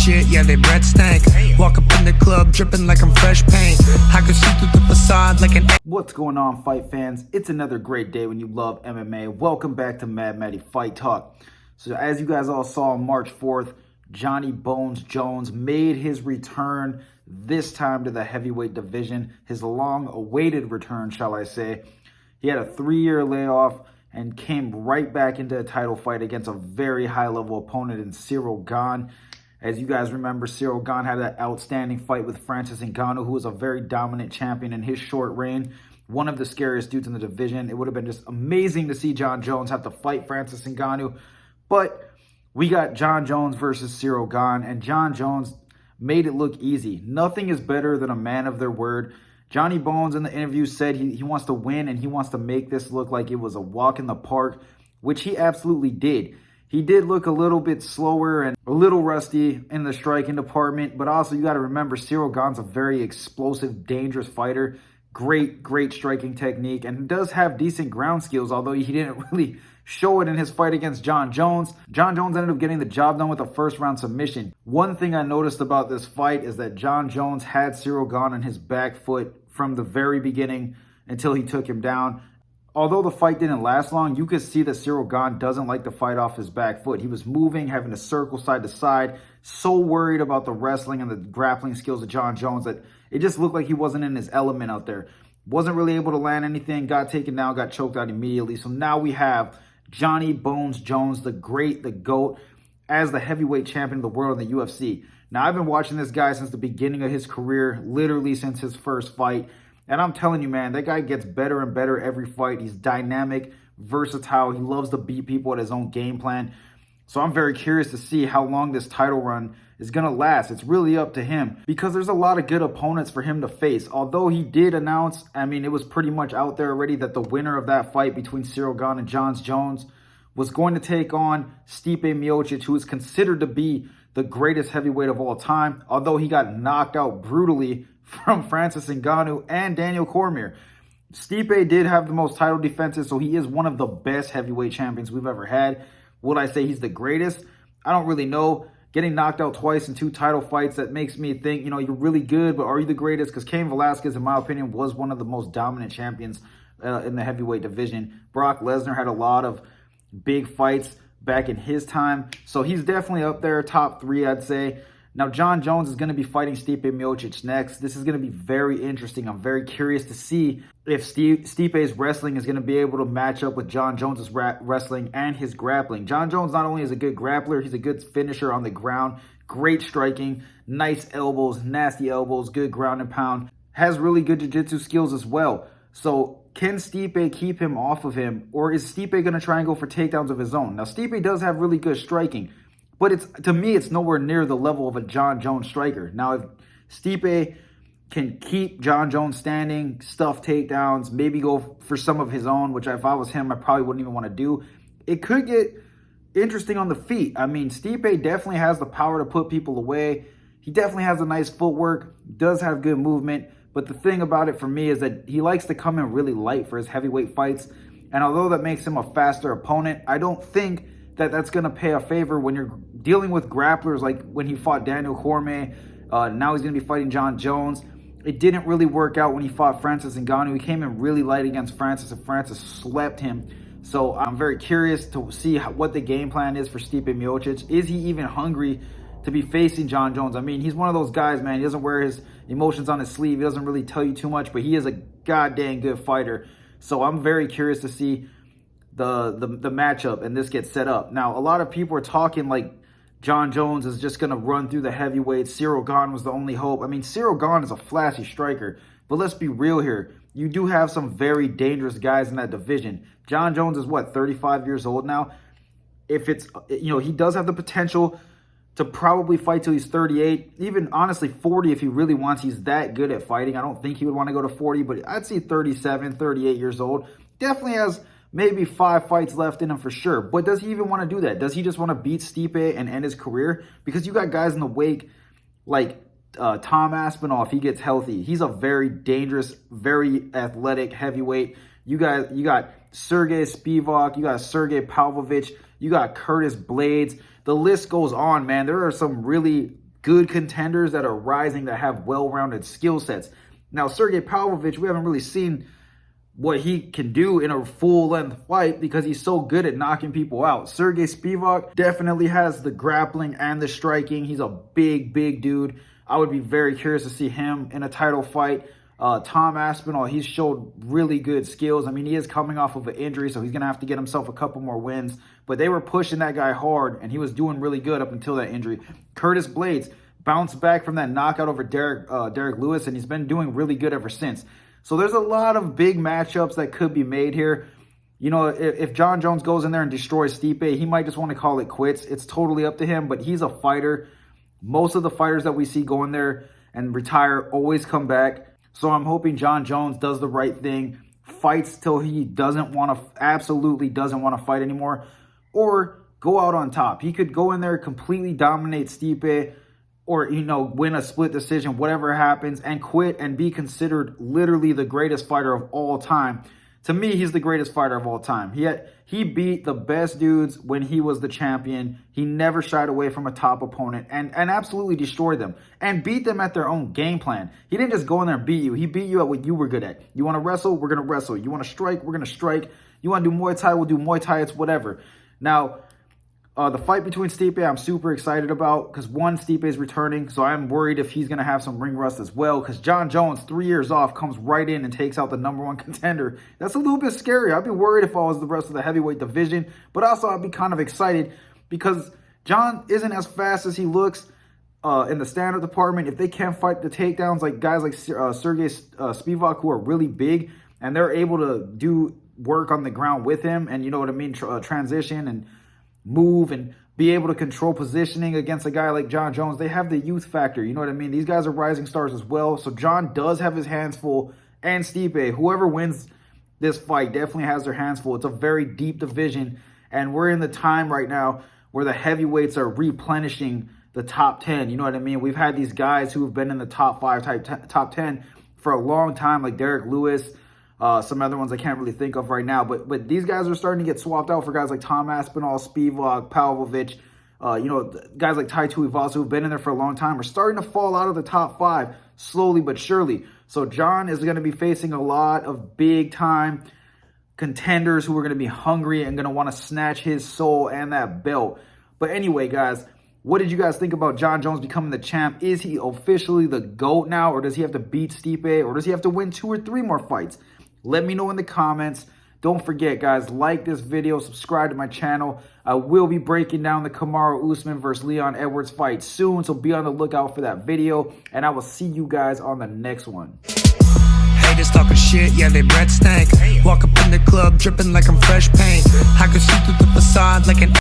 shit, yeah, they breath stank. Walk up in the club, dripping like I'm fresh paint. I can see through the facade like an... What's going on, fight fans? It's another great day when you love MMA. Welcome back to Matty Fight Talk. So as you guys all saw on March 4th, Johnny Bones Jones made his return, this time to the heavyweight division. His long-awaited return, shall I say. He had a 3-year layoff and came right back into a title fight against a very high-level opponent in Ciryl Gane. As you guys remember, Ciryl Gane had that outstanding fight with Francis Ngannou, who was a very dominant champion in his short reign. One of the scariest dudes in the division. It would have been just amazing to see Jon Jones have to fight Francis Ngannou. But we got Jon Jones versus Ciryl Gane, and Jon Jones made it look easy. Nothing is better than a man of their word. Johnny Bones in the interview said he wants to win and he wants to make this look like it was a walk in the park, which he absolutely did. He did look a little bit slower and a little rusty in the striking department, but also you got to remember Ciryl Gane's a very explosive, dangerous fighter. Great striking technique, and does have decent ground skills, although he didn't really show it in his fight against Jon Jones. Jon Jones ended up getting the job done with a first-round submission. One thing I noticed about this fight is that Jon Jones had Ciryl Gane on his back foot from the very beginning until he took him down. Although the fight didn't last long, you could see that Ciryl Gane doesn't like to fight off his back foot. He was moving, having to circle side to side, so worried about the wrestling and the grappling skills of Jon Jones that it just looked like he wasn't in his element out there. Wasn't really able to land anything, got taken down, got choked out immediately. So now we have Johnny Bones Jones, the great, the GOAT, as the heavyweight champion of the world in the UFC. Now, I've been watching this guy since the beginning of his career, literally since his first fight. And I'm telling you, man, that guy gets better and better every fight. He's dynamic, versatile. He loves to beat people at his own game plan. So I'm very curious to see how long this title run is going to last. It's really up to him because there's a lot of good opponents for him to face. Although he did announce, I mean, it was pretty much out there already that the winner of that fight between Ciryl Gane and Jon Jones was going to take on Stipe Miocic, who is considered to be the greatest heavyweight of all time, although he got knocked out brutally from Francis Ngannou and Daniel Cormier. Stipe did have the most title defenses, so he is one of the best heavyweight champions we've ever had. Would I say he's the greatest? I don't really know. Getting knocked out twice in 2 title fights, that makes me think, you know, you're really good, but are you the greatest? Because Cain Velasquez, in my opinion, was one of the most dominant champions in the heavyweight division. Brock Lesnar had a lot of big fights back in his time. So he's definitely up there, top 3, I'd say. Now, Jon Jones is going to be fighting Stipe Miocic next. This is going to be very interesting. I'm very curious to see if Stipe's wrestling is going to be able to match up with Jon Jones's wrestling and his grappling. Jon Jones not only is a good grappler, he's a good finisher on the ground. Great striking, nice elbows, nasty elbows, good ground and pound. Has really good jiu-jitsu skills as well. So can Stipe keep him off of him, or is Stipe going to try and go for takedowns of his own? Now, Stipe does have really good striking, but to me, it's nowhere near the level of a Jon Jones striker. Now, if Stipe can keep Jon Jones standing, stuff takedowns, maybe go for some of his own, which if I was him, I probably wouldn't even want to do, it could get interesting on the feet. I mean, Stipe definitely has the power to put people away. He definitely has a nice footwork, does have good movement. But the thing about it for me is that he likes to come in really light for his heavyweight fights. And although that makes him a faster opponent, I don't think that that's going to pay a favor when you're dealing with grapplers like when he fought Daniel Cormier. Now he's going to be fighting Jon Jones. It didn't really work out when he fought Francis Ngannou. He came in really light against Francis, and Francis slept him. So I'm very curious to see what the game plan is for Stipe Miocic. Is he even hungry to be facing Jon Jones? I mean, he's one of those guys, man. He doesn't wear his emotions on his sleeve. He doesn't really tell you too much, but he is a goddamn good fighter. So I'm very curious to see the matchup and this gets set up. Now, a lot of people are talking like Jon Jones is just going to run through the heavyweights. Ciryl Gane was the only hope. I mean, Ciryl Gane is a flashy striker, but let's be real here. You do have some very dangerous guys in that division. Jon Jones is what, 35 years old now? If it's, you know, he does have the potential to probably fight till he's 38, even honestly 40 if he really wants. He's that good at fighting. I don't think he would want to go to 40, but I'd say 37, 38 years old. Definitely has maybe 5 fights left in him for sure. But does he even want to do that? Does he just want to beat Stipe and end his career? Because you got guys in the wake like Tom Aspinall, if he gets healthy. He's a very dangerous, very athletic heavyweight. You got Sergey Spivak, you got Sergey Pavlovich, you got Curtis Blades. The list goes on, man. There are some really good contenders that are rising that have well-rounded skill sets. Now, Sergey Pavlovich, we haven't really seen what he can do in a full-length fight because he's so good at knocking people out. Sergey Spivak definitely has the grappling and the striking. He's a big, big dude. I would be very curious to see him in a title fight. Tom Aspinall, he's showed really good skills. I mean, he is coming off of an injury, so he's going to have to get himself a couple more wins. But they were pushing that guy hard, and he was doing really good up until that injury. Curtis Blades bounced back from that knockout over Derek Lewis, and he's been doing really good ever since. So there's a lot of big matchups that could be made here. You know, if Jon Jones goes in there and destroys Stipe, he might just want to call it quits. It's totally up to him, but he's a fighter. Most of the fighters that we see go in there and retire always come back. So I'm hoping Jon Jones does the right thing, fights till he absolutely doesn't want to fight anymore, or go out on top. He could go in there, completely dominate Stipe, or, you know, win a split decision, whatever happens, and quit and be considered literally the greatest fighter of all time. To me, he's the greatest fighter of all time. He beat the best dudes when he was the champion. He never shied away from a top opponent and absolutely destroyed them and beat them at their own game plan. He didn't just go in there and beat you. He beat you at what you were good at. You want to wrestle? We're going to wrestle. You want to strike? We're going to strike. You want to do Muay Thai? We'll do Muay Thai. It's whatever. Now, the fight between Stipe, I'm super excited about because, one, Stipe is returning, so I'm worried if he's going to have some ring rust as well because Jon Jones, 3 years off, comes right in and takes out the #1 contender. That's a little bit scary. I'd be worried if I was the rest of the heavyweight division, but also I'd be kind of excited because Jon isn't as fast as he looks in the stand-up department. If they can't fight the takedowns like guys like Sergey Spivak, who are really big, and they're able to do work on the ground with him and, you know what I mean, transition and move and be able to control positioning against a guy like Jon Jones. They have the youth factor, you know what I mean? These guys are rising stars as well. So Jon does have his hands full, and Stipe, whoever wins this fight, definitely has their hands full. It's a very deep division, and we're in the time right now where the heavyweights are replenishing the top 10. You know what I mean? We've had these guys who have been in the top 5, top 10 for a long time, like Derek Lewis, some other ones I can't really think of right now, but these guys are starting to get swapped out for guys like Tom Aspinall, Spivak, Pavlovich, you know, guys like Tai Tuivasa who've been in there for a long time are starting to fall out of the top 5 slowly but surely. So Jon is going to be facing a lot of big time contenders who are going to be hungry and going to want to snatch his soul and that belt. But anyway, guys, what did you guys think about Jon Jones becoming the champ? Is he officially the GOAT now, or does he have to beat Stipe, or does he have to win 2 or 3 more fights? Let me know in the comments. Don't forget, guys, like this video, subscribe to my channel. I will be breaking down the Kamaru Usman versus Leon Edwards fight soon, so be on the lookout for that video, and I will see you guys on the next one. Haters talking shit, yeah, they breath stank. Walk up in the club dripping like I'm fresh paint. I can see through the facade like an